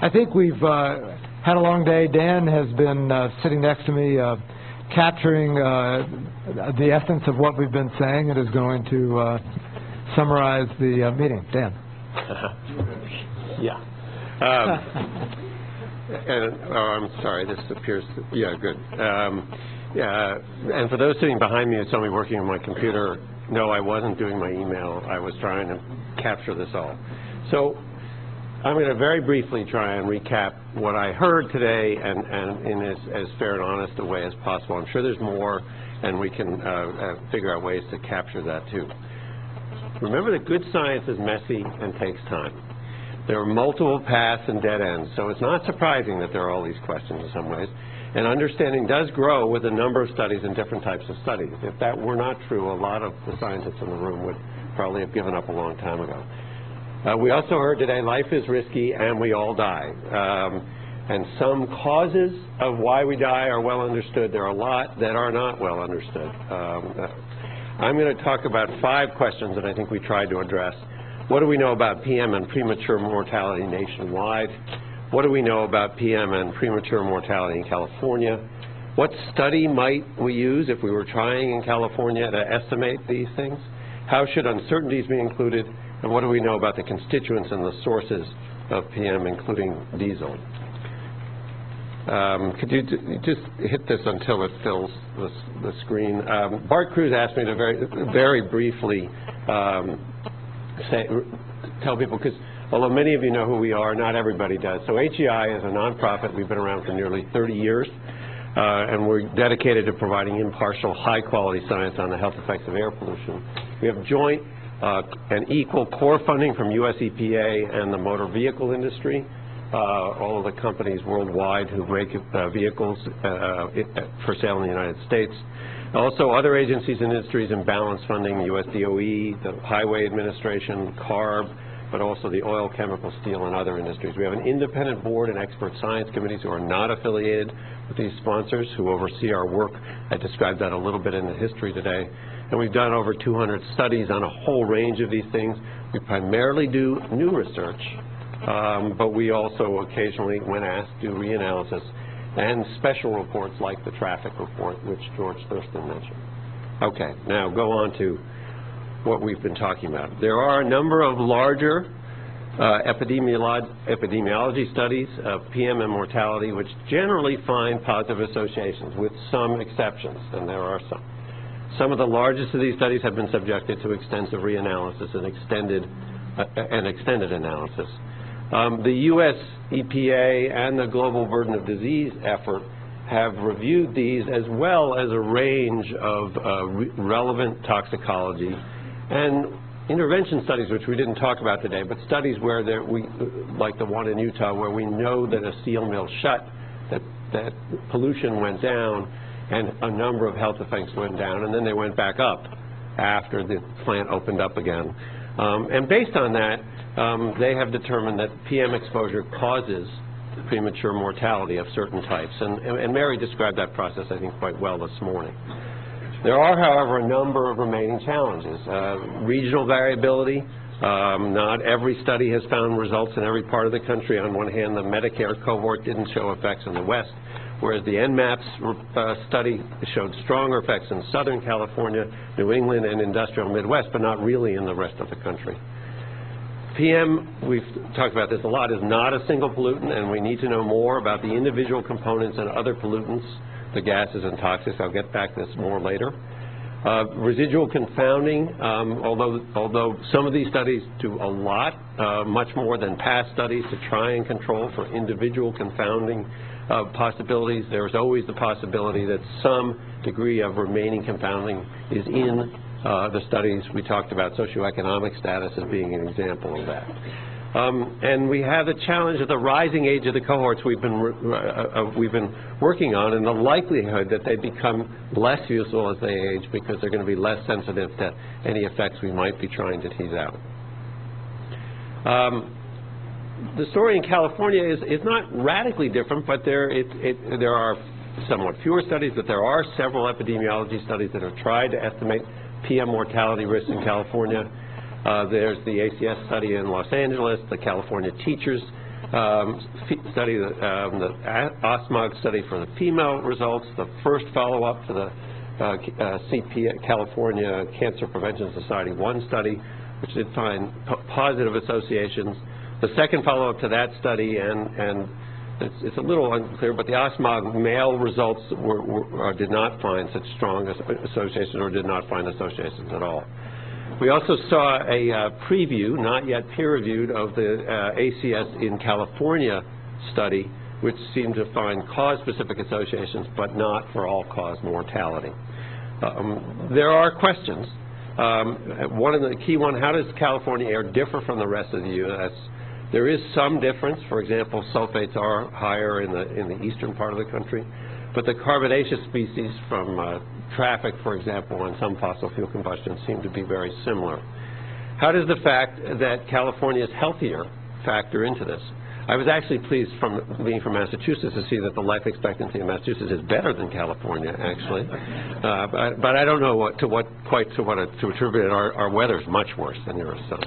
I think we've had a long day. Dan has been sitting next to me capturing the essence of what we've been saying and is going to summarize the meeting. Dan. Yeah. I'm sorry, this appears, yeah, good. Yeah, and for those sitting behind me who saw me working on my computer, no, I wasn't doing my email. I was trying to capture this all. So I'm going to very briefly try and recap what I heard today and in as fair and honest a way as possible. I'm sure there's more, and we can figure out ways to capture that too. Remember that good science is messy and takes time. There are multiple paths and dead ends, so it's not surprising that there are all these questions in some ways. And understanding does grow with a number of studies and different types of studies. If that were not true, a lot of the scientists in the room would probably have given up a long time ago. We also heard today life is risky and we all die. And some causes of why we die are well understood. There are a lot that are not well understood. I'm going to talk about 5 questions that I think we tried to address. What do we know about PM and premature mortality nationwide? What do we know about PM and premature mortality in California? What study might we use if we were trying in California to estimate these things? How should uncertainties be included? And what do we know about the constituents and the sources of PM, including diesel? Could you just hit this until it fills the screen? Bart Cruz asked me to very briefly tell people, because although many of you know who we are, not everybody does. So HEI is a nonprofit. We've been around for nearly 30 years, and we're dedicated to providing impartial, high-quality science on the health effects of air pollution. We have joint and equal core funding from US EPA and the motor vehicle industry, all of the companies worldwide who make vehicles for sale in the United States. Also, other agencies and industries in balanced funding, the US DOE, the Highway Administration, CARB, but also the oil, chemical, steel, and other industries. We have an independent board and expert science committees who are not affiliated with these sponsors, who oversee our work. I described that a little bit in the history today. And we've done over 200 studies on a whole range of these things. We primarily do new research, but we also occasionally, when asked, do reanalysis and special reports like the traffic report, which George Thurston mentioned. Okay, now go on to what we've been talking about. There are a number of larger epidemiology studies of PM and mortality, which generally find positive associations, with some exceptions, and there are some. Some of the largest of these studies have been subjected to extensive reanalysis and extended analysis. The US EPA and the Global Burden of Disease effort have reviewed these, as well as a range of relevant toxicology and intervention studies, which we didn't talk about today, but studies where like the one in Utah, where we know that a steel mill shut, that pollution went down, and a number of health effects went down, and then they went back up after the plant opened up again. And based on that, they have determined that PM exposure causes premature mortality of certain types. And Mary described that process, I think, quite well this morning. There are, however, a number of remaining challenges. Regional variability. Not every study has found results in every part of the country. On one hand, the Medicare cohort didn't show effects in the West, whereas the NMAPS study showed stronger effects in Southern California, New England, and industrial Midwest, but not really in the rest of the country. PM, we've talked about this a lot, is not a single pollutant, and we need to know more about the individual components and other pollutants, the gases and toxics. I'll get back to this more later. Residual confounding, although some of these studies do a lot, much more than past studies, to try and control for individual confounding possibilities. There's always the possibility that some degree of remaining confounding is in the studies we talked about, socioeconomic status as being an example of that. And we have the challenge of the rising age of the cohorts we've been working on, and the likelihood that they become less useful as they age because they're going to be less sensitive to any effects we might be trying to tease out. The story in California is not radically different, but there are somewhat fewer studies, but there are several epidemiology studies that have tried to estimate PM mortality risks in California. There's the ACS study in Los Angeles, the California Teachers study, the OSMOG study for the female results, the first follow-up to the California Cancer Prevention Society 1 study, which did find positive associations. The second follow-up to that study, and it's a little unclear, but the OSMOG male results did not find such strong associations, or did not find associations at all. We also saw a preview, not yet peer-reviewed, of the ACS in California study, which seemed to find cause-specific associations, but not for all-cause mortality. There are questions. One of the key ones, how does California air differ from the rest of the U.S.? There is some difference. For example, sulfates are higher in the eastern part of the country, but the carbonaceous species from traffic, for example, and some fossil fuel combustion seem to be very similar. How does the fact that California is healthier factor into this? I was actually pleased, being from Massachusetts, to see that the life expectancy in Massachusetts is better than California, actually. But I don't know to attribute it. Our weather is much worse than yours. So.